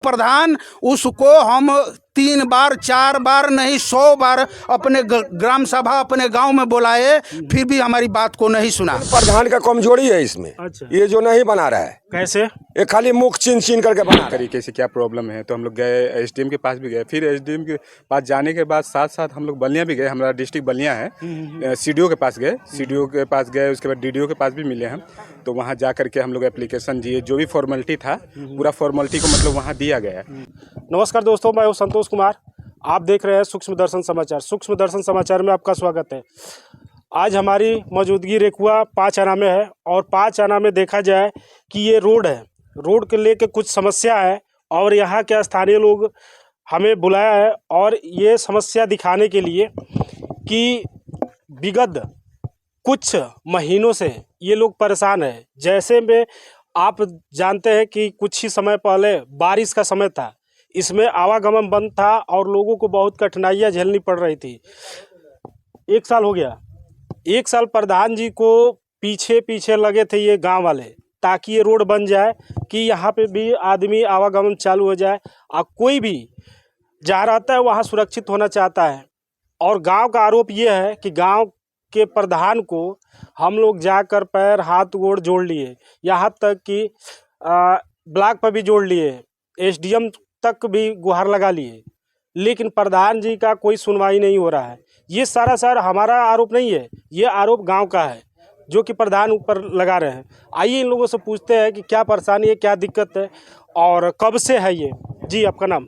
प्रधान, उसको हम 3 बार 4 बार नहीं 100 बार अपने ग्राम सभा अपने गांव में बुलाए, फिर भी हमारी बात को नहीं सुना। प्रधान का कमजोरी है इसमें। अच्छा। ये जो नहीं बना रहा है, कैसे? ये खाली मुख छीन छीन करके बना रहा है। तरीके से क्या प्रॉब्लम है, तो हम लोग गए एसडीएम के पास भी गए। फिर एसडीएम के पास जाने के बाद साथ साथ हम लोग बलिया भी गए, हमारा डिस्ट्रिक्ट बलिया है। सीडीओ के पास गए, सीडीओ के पास गए, उसके बाद डीडीओ के पास भी मिले हम। तो वहाँ जा करके हम लोग एप्लीकेशन दिए, जो भी फॉर्मेलिटी था पूरा फॉर्मेलिटी को मतलब वहाँ दिया गया। नमस्कार दोस्तों, मैं हूँ संतोष कुमार। आप देख रहे हैं सूक्ष्म दर्शन समाचार। सूक्ष्म दर्शन समाचार में आपका स्वागत है। आज हमारी मौजूदगी रेकुआ 5 आना में है और 5 आना में देखा जाए कि ये रोड है, रोड के लेके कुछ समस्या है और यहाँ के स्थानीय लोग हमें बुलाया है और ये समस्या दिखाने के लिए कि विगत कुछ महीनों से ये लोग परेशान हैं। जैसे में आप जानते हैं कि कुछ ही समय पहले बारिश का समय था, इसमें आवागमन बंद था और लोगों को बहुत कठिनाइयाँ झेलनी पड़ रही थी। 1 साल हो गया, 1 साल प्रधान जी को पीछे पीछे लगे थे ये गांव वाले, ताकि ये रोड बन जाए कि यहाँ पे भी आदमी आवागमन चालू हो जाए और कोई भी जहाँ रहता है वहाँ सुरक्षित होना चाहता है। और गांव का आरोप ये है कि गांव के प्रधान को हम लोग जाकर पैर हाथ गोड़ जोड़ लिए, यहाँ तक कि ब्लॉक पर भी जोड़ लिए, एसडीएम तक भी गुहार लगा लिए, लेकिन प्रधान जी का कोई सुनवाई नहीं हो रहा है। ये सारा सर हमारा आरोप नहीं है, ये आरोप गांव का है जो कि प्रधान ऊपर लगा रहे हैं। आइए इन लोगों से पूछते हैं कि क्या परेशानी है, क्या दिक्कत है और कब से है ये। जी, आपका नाम?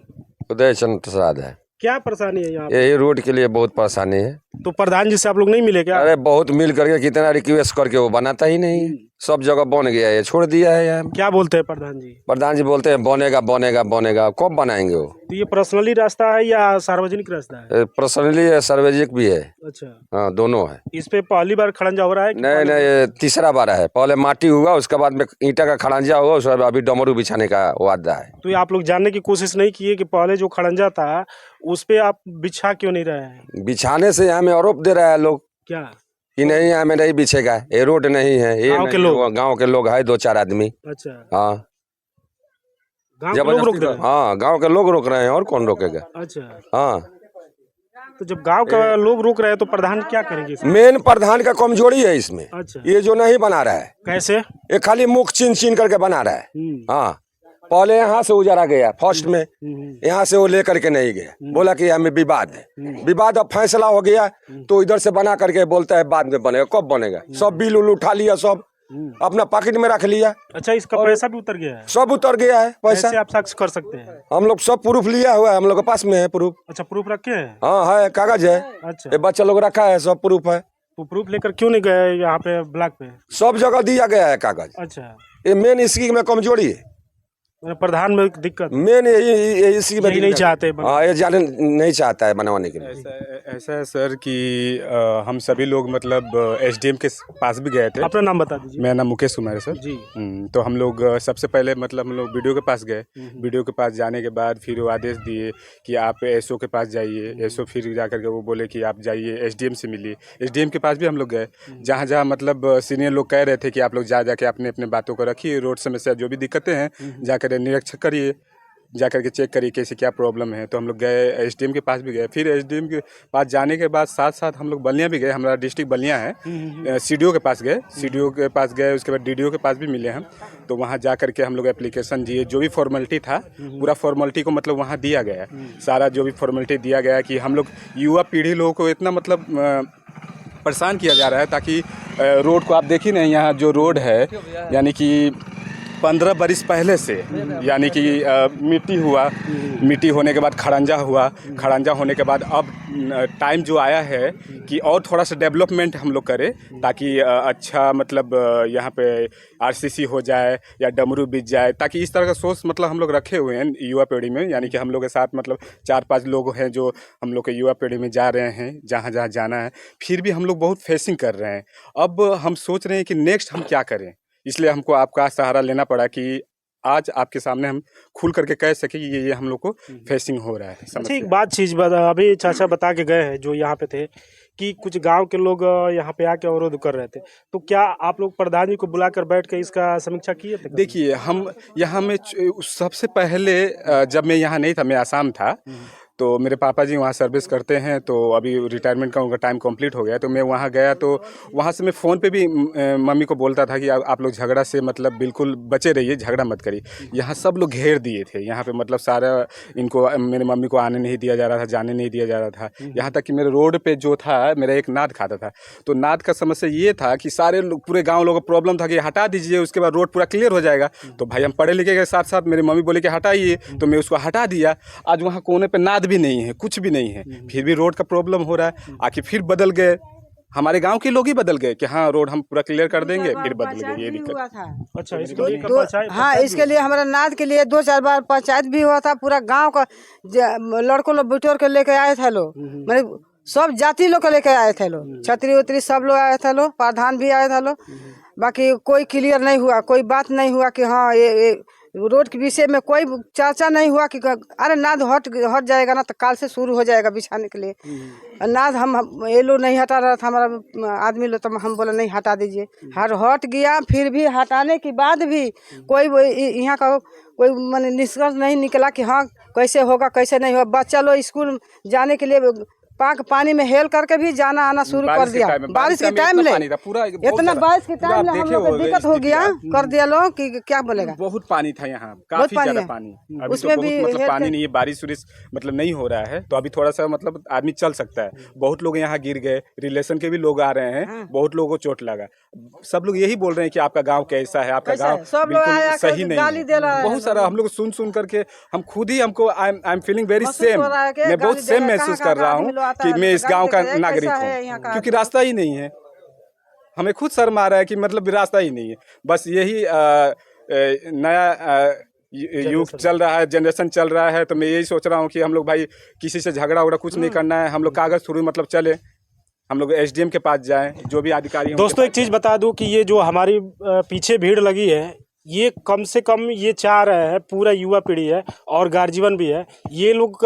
उदय चंद्र प्रसाद है। क्या परेशानी है यहाँ पे? यही रोड के लिए बहुत परेशानी है। तो प्रधान जी से आप लोग नहीं मिले क्या? अरे बहुत मिल करके कितना रिक्वेस्ट करके वो बनाता ही नहीं, सब जगह बन गया है, छोड़ दिया है यार। क्या बोलते हैं प्रधान जी? प्रधान जी बोलते हैं बनेगा बनेगा बनेगा, कब बनाएंगे वो? तो ये पर्सनली रास्ता है या सार्वजनिक रास्ता है? पर्सनली है, सार्वजनिक भी है। अच्छा, हाँ, दोनों है। इस पे पहली बार खड़ंजा हो रहा है कि नहीं नहीं, ये तीसरा बार है। पहले माटी हुआ, उसके बाद में ईंटा का खड़ंजा हुआ, उसके बाद अभी डमरू बिछाने का वादा है। तो ये आप लोग जानने की कोशिश नहीं किए कि पहले जो खड़ंजा था उस पे आप बिछा क्यों नहीं रहे हैं? बिछाने से यहाँ में आरोप दे रहा है लोग क्या कि नहीं यहाँ में नहीं बिछेगा, ये रोड नहीं है। ये गाँव के लोग? गाँव के लोग है 2-4 आदमी। अच्छा, हाँ, गाँव के लोग रोक दे रहे हैं? हाँ, गांव के लोग रोक रहे हैं, और कौन रोकेगा? अच्छा, हाँ, तो जब गांव के लोग रोक रहे हैं तो प्रधान क्या करेंगे इसमें? मेन प्रधान का कमजोरी है इसमें। अच्छा, ये जो नहीं बना रहा है, कैसे? ये खाली मुख छीन छीन करके बना रहा है। हाँ, पहले यहाँ से उजारा गया फर्स्ट में, यहाँ से वो लेकर के नहीं गया, बोला कि यहाँ में विवाद है। विवाद अब फैसला हो गया तो इधर से बना करके बोलता है बाद में बनेगा। कब बनेगा? सब बिल उल उठा लिया, सब अपना पॉकेट में रख लिया। अच्छा, इसका पैसा भी उतर गया है? सब उतर गया है पैसा। कैसे आप साक्ष्य कर सकते हैं? हम लोग सब प्रूफ लिया हुआ है, हम लोग के पास में है प्रूफ। अच्छा, प्रूफ रखे हैं? हाँ है, कागज है। अच्छा, ये बच्चा लोग रखा है, सब प्रूफ है। तो प्रूफ लेकर क्यों नहीं गए यहाँ पे ब्लॉक पे? सब जगह दिया गया है कागज। अच्छा, ये मेन इसकी में कमजोरी है, प्रधान में दिक्कत मेन यही इसी में नहीं चाहते। हाँ, ये जाने नहीं चाहता है बनवाने के लिए। ऐसा है सर कि हम सभी लोग मतलब एसडीएम के पास भी गए थे। अपना नाम बता दीजिए। मेरा नाम मुकेश कुमार है सर जी। तो हम लोग सबसे पहले मतलब हम लोग वीडियो के पास गए। वीडियो के पास जाने के बाद फिर वो आदेश दिए कि आप एसओ के पास जाइए। एसओ फिर जा करके वो बोले कि आप जाइए एसडीएम से मिलिए। एसडीएम के पास भी हम लोग गए, जहाँ जहाँ मतलब सीनियर लोग कह रहे थे कि आप लोग जाके अपने अपने बातों को रखिए, रोड समस्या जो भी दिक्कतें हैं जाकर निरीक्षण करिए, जाकर के चेक करिए कैसे क्या प्रॉब्लम है। तो हम लोग गए एसडीएम के पास भी गए। फिर एसडीएम के पास जाने के बाद साथ साथ हम लोग बलिया भी गए, हमारा डिस्ट्रिक्ट बलिया है। सीडीओ के पास गए, सीडीओ के पास गए, उसके बाद डीडीओ के पास भी मिले हम। तो वहाँ जा करके हम लोग एप्लीकेशन दिए, जो भी फॉर्मेलिटी था पूरा फॉर्मेलिटी को मतलब वहाँ दिया गया। सारा जो भी फॉर्मेलिटी दिया गया कि हम लोग युवा पीढ़ी लोगों को इतना मतलब परेशान किया जा रहा है, ताकि रोड को आप देखिए ना, यहाँ जो रोड है यानी कि 15 बरिस पहले से यानी कि मिट्टी हुआ, मिट्टी होने के बाद खड़ंजा हुआ, खड़ंजा होने के बाद अब टाइम जो आया है कि और थोड़ा सा डेवलपमेंट हम लोग करें, ताकि अच्छा मतलब यहाँ पे आरसीसी हो जाए या डमरू बिछ जाए, ताकि इस तरह का सोच मतलब हम लोग रखे हुए हैं युवा पीढ़ी में। यानी कि हम लोग के साथ मतलब 4-5 लोग हैं जो हम लोग के युवा पीढ़ी में जा रहे हैं जहाँ जहाँ जाना है। फिर भी हम लोग बहुत फेसिंग कर रहे हैं। अब हम सोच रहे हैं कि नेक्स्ट हम क्या करें, इसलिए हमको आपका सहारा लेना पड़ा कि आज आपके सामने हम खुल करके कह सके कि ये हम लोग को फेसिंग हो रहा है अच्छा, समस्या। एक बात चीज बता, अभी चाचा बता के गए हैं जो यहाँ पे थे कि कुछ गांव के लोग यहाँ पे आके अवरोध कर रहे थे, तो क्या आप लोग प्रधान जी को बुलाकर बैठ के इसका समीक्षा किए थे? देखिए हम यहाँ में सबसे पहले जब मैं यहाँ नहीं था, मैं आसाम था, तो मेरे पापा जी वहाँ सर्विस करते हैं, तो अभी रिटायरमेंट का उनका टाइम कंप्लीट हो गया, तो मैं वहाँ गया, तो वहाँ से मैं फ़ोन पे भी मम्मी को बोलता था कि आप लोग झगड़ा से मतलब बिल्कुल बचे रहिए, झगड़ा मत करिए। यहाँ सब लोग घेर दिए थे, यहाँ पे मतलब सारा इनको, मेरे मम्मी को आने नहीं दिया जा रहा था, जाने नहीं दिया जा रहा था। यहाँ तक कि मेरे रोड पे जो था, मेरा एक नाद खाता था, तो नाद का समस्या ये था कि सारे लोग, पूरे गाँव लोगों को प्रॉब्लम था कि हटा दीजिए, उसके बाद रोड पूरा क्लियर हो जाएगा। तो भाई हम पढ़े लिखे के साथ साथ मेरी मम्मी बोले कि हटाइए, तो मैं उसको हटा दिया। आज वहाँ कोने पे नाद भी नहीं है, कुछ भी नहीं है, फिर भी रोड का प्रॉब्लम हो रहा है। आखिर फिर बदल गए, हमारे गांव के लोग ही बदल गए कि हाँ रोड हम पूरा क्लियर कर देंगे, फिर बदल गए। ये दिक्कत। अच्छा, इसके लिए हाँ, इसके लिए हमारा नाद के लिए 2-4 बार पंचायत भी हुआ था। पूरा गांव का लड़कों लोग बिटोर के लेके आए थे लोग, मतलब सब जाति लोग को लेके आए थे लोग, छतरी उतरी सब लोग आए थे लोग, प्रधान भी आए थे लोग। बाकी कोई क्लियर नहीं हुआ, कोई बात नहीं हुआ कि हाँ ये रोड के विषय में कोई चर्चा नहीं हुआ कि अरे नाद हट जाएगा ना तो काल से शुरू हो जाएगा बिछाने के लिए। नाद हम ये लोग नहीं हटा रहा था, हमारा आदमी लोग, तो हम बोला नहीं हटा दीजिए। हट गया, फिर भी हटाने के बाद भी कोई यहाँ का कोई माने निष्कर्ष नहीं निकला कि हाँ कैसे होगा कैसे नहीं होगा। बच्चा लोग स्कूल जाने के लिए पानी में हेल करके भी जाना आना शुरू कर दिया। बारिश के टाइम ले इतना बारिश के टाइम ले हम लोग को दिक्कत हो गया, कर दिया लोग कि क्या बोलेगा। बहुत पानी था यहाँ, काफी ज्यादा पानी। अभी उसमें तो भी बहुत मतलब पानी नहीं है, बारिश उरिश मतलब नहीं हो रहा है, तो अभी थोड़ा सा मतलब आदमी चल सकता है। बहुत लोग यहाँ गिर गए, रिलेशन के भी लोग आ रहे हैं, बहुत लोगों को चोट लगा। सब लोग यही बोल रहे हैं कि आपका गाँव कैसा है, आपका गाँव बिल्कुल सही नहीं है। बहुत सारा हम लोग सुन करके हम खुद ही, हमको I am feeling very same, मैं बहुत सेम महसूस कर रहा हूँ कि मैं इस गांव का नागरिक हूँ, क्योंकि रास्ता ही नहीं है। हमें खुद शर्म आ रहा है कि मतलब रास्ता ही नहीं है। बस यही नया युग चल रहा है, जनरेशन चल रहा है, तो मैं यही सोच रहा हूँ कि हम लोग भाई किसी से झगड़ा उगड़ा कुछ नहीं करना है, हम लोग कागज थ्रू मतलब चले, हम लोग एसडीएम के पास जाएं, जो भी अधिकारी। दोस्तों एक चीज़ बता दूं कि ये जो हमारी पीछे भीड़ लगी है, ये कम से कम ये चाह रहे हैं, पूरा युवा पीढ़ी है और गार्जियन भी है, ये लोग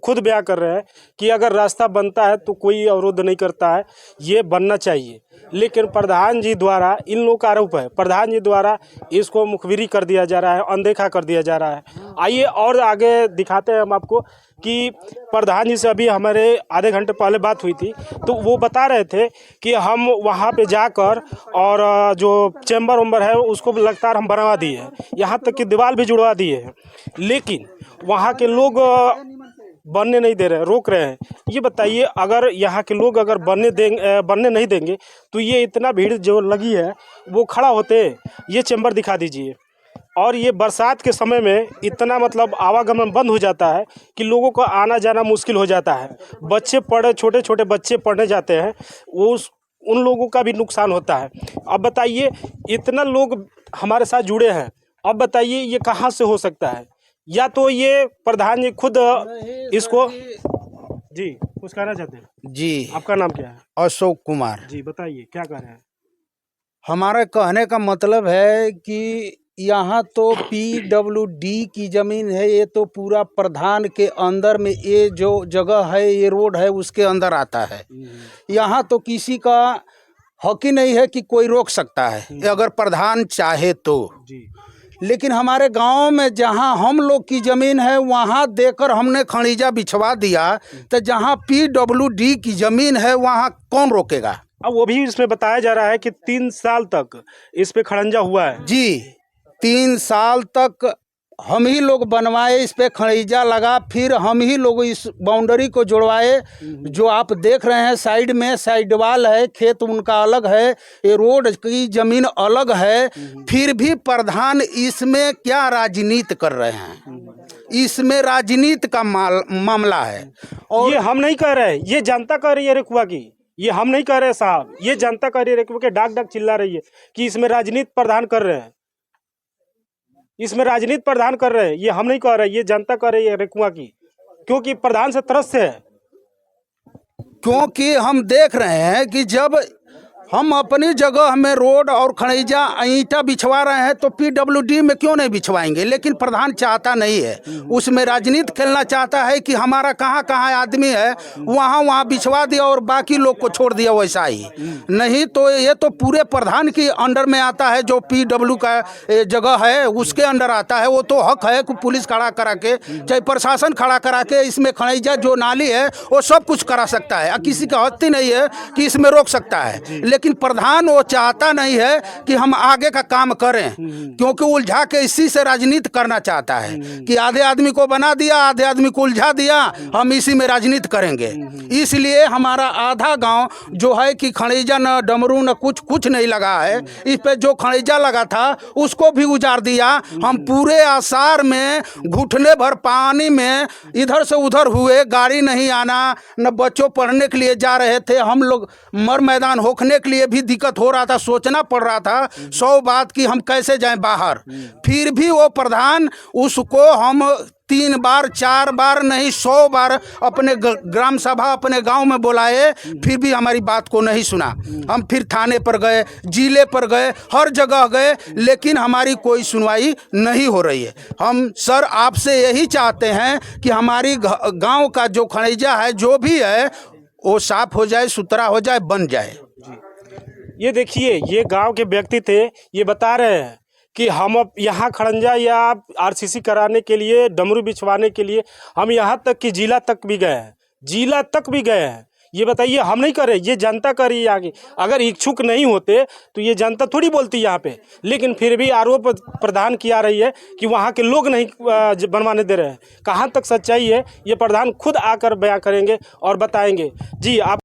खुद बयां कर रहे हैं कि अगर रास्ता बनता है तो कोई अवरोध नहीं करता है, ये बनना चाहिए। लेकिन प्रधान जी द्वारा, इन लोगों का आरोप है, प्रधान जी द्वारा इसको मुखबिरी कर दिया जा रहा है, अनदेखा कर दिया जा रहा है। आइए और आगे दिखाते हैं हम आपको कि प्रधान जी से अभी हमारे आधे घंटे पहले बात हुई थी, तो वो बता रहे थे कि हम वहाँ पे जाकर और जो चैम्बर वम्बर है उसको लगातार हम बनवा दिए हैं, यहाँ तक कि दीवार भी जुड़वा दिए हैं, लेकिन वहाँ के लोग बनने नहीं दे रहे, रोक रहे हैं। ये बताइए, अगर यहाँ के लोग अगर बनने नहीं देंगे तो ये इतना भीड़ जो लगी है वो खड़ा होते। ये चैम्बर दिखा दीजिए। और ये बरसात के समय में इतना मतलब आवागमन बंद हो जाता है कि लोगों को आना जाना मुश्किल हो जाता है। बच्चे छोटे छोटे बच्चे पढ़ने जाते हैं, वो उन लोगों का भी नुकसान होता है। अब बताइए, इतना लोग हमारे साथ जुड़े हैं, अब बताइए ये कहाँ से हो सकता है? या तो ये प्रधान जी खुद इसको, जी कुछ कहना चाहते हैं? जी, आपका नाम क्या है? अशोक कुमार। जी बताइए क्या कर रहे हैं? हमारे कहने का मतलब है कि यहाँ तो PWD की ज़मीन है, ये तो पूरा प्रधान के अंदर में, ये जो जगह है, ये रोड है, उसके अंदर आता है। यहाँ तो किसी का हक ही नहीं है कि कोई रोक सकता है, अगर प्रधान चाहे तो। जी लेकिन हमारे गांव में जहां हम लोग की ज़मीन है, वहां देकर हमने खड़ीजा बिछवा दिया, तो जहां PWD की ज़मीन है वहां कौन रोकेगा? अब वो भी इसमें बताया जा रहा है कि 3 साल तक इस पे खड़ंजा हुआ है। जी, 3 साल तक हम ही लोग बनवाए, इस पे खड़ीजा लगा, फिर हम ही लोग इस बाउंड्री को जुड़वाए। जो आप देख रहे हैं साइड में साइड वाल है, खेत उनका अलग है, ये रोड की ज़मीन अलग है, फिर भी प्रधान इसमें क्या राजनीति कर रहे हैं? इसमें राजनीति का मामला है। और ये हम नहीं कह रहे, ये जनता कह रही है रेकुआ की, ये हम नहीं कह रहे साहब, ये जनता कह रही है रेकुआ के, डाक डाक चिल्ला रही है कि इसमें राजनीति प्रधान कर रहे हैं, इसमें राजनीति प्रधान कर रहे हैं। ये हम नहीं कह रहे, ये जनता कह रही है रेकुआ की, क्योंकि प्रधान से तरस से है। क्योंकि हम देख रहे हैं कि जब हम अपनी जगह में रोड और खड़ीजा ईंटा बिछवा रहे हैं तो पीडब्ल्यूडी में क्यों नहीं बिछवाएंगे, लेकिन प्रधान चाहता नहीं है, उसमें राजनीति खेलना चाहता है कि हमारा कहाँ कहाँ आदमी है वहाँ वहाँ बिछवा दिया और बाकी लोग को छोड़ दिया वैसा ही। नहीं तो ये तो पूरे प्रधान की अंडर में आता है, जो पीडब्ल्यू का जगह है उसके अंडर आता है। वो तो हक है कि पुलिस खड़ा करा के चाहे प्रशासन खड़ा करा के इसमें खड़ीजा जो नाली है वो सब कुछ करा सकता है, किसी का हत्ती नहीं है कि इसमें रोक सकता है। लेकिन प्रधान वो चाहता नहीं है कि हम आगे का काम करें, क्योंकि उलझा के इसी से राजनीति करना चाहता है कि आधे आदमी को बना दिया, आधे आदमी को उलझा दिया, हम इसी में राजनीति करेंगे। इसलिए हमारा आधा गांव जो है कि खड़ीजा न डमरू न कुछ नहीं लगा है, इस पे जो खड़ीजा लगा था उसको भी उजाड़ दिया। हम पूरे आसार में घुटने भर पानी में इधर से उधर हुए, गाड़ी नहीं आना, न बच्चों पढ़ने के लिए जा रहे थे, हम लोग मर मैदान होने के लिए भी दिक्कत हो रहा था, सोचना पड़ रहा था 100 बात कि हम कैसे जाएं बाहर। फिर भी वो प्रधान, उसको हम 3 बार 4 बार नहीं 100 बार अपने ग्राम सभा अपने गांव में बुलाए, फिर भी हमारी बात को नहीं सुना। हम फिर थाने पर गए, जिले पर गए, हर जगह गए, लेकिन हमारी कोई सुनवाई नहीं हो रही है। हम सर आपसे यही चाहते हैं कि हमारी गांव का जो खड़ीजा है जो भी है वो साफ हो जाए, सुथरा हो जाए, बन जाए। ये देखिए, ये गांव के व्यक्ति थे, ये बता रहे हैं कि हम अब यहाँ खड़ंजा या आरसीसी कराने के लिए, डमरू बिछवाने के लिए हम यहाँ तक कि जिला तक भी गए हैं, जिला तक भी गए हैं। ये बताइए, हम नहीं कर रहे, ये जनता कर रही है आगे। अगर इच्छुक नहीं होते तो ये जनता थोड़ी बोलती यहाँ पे, लेकिन फिर भी आरोप प्रधान की आ रही है कि वहाँ के लोग नहीं बनवाने दे रहे हैं। कहाँ तक सच्चाई है ये प्रधान खुद आकर बयां करेंगे और बताएंगे। जी आप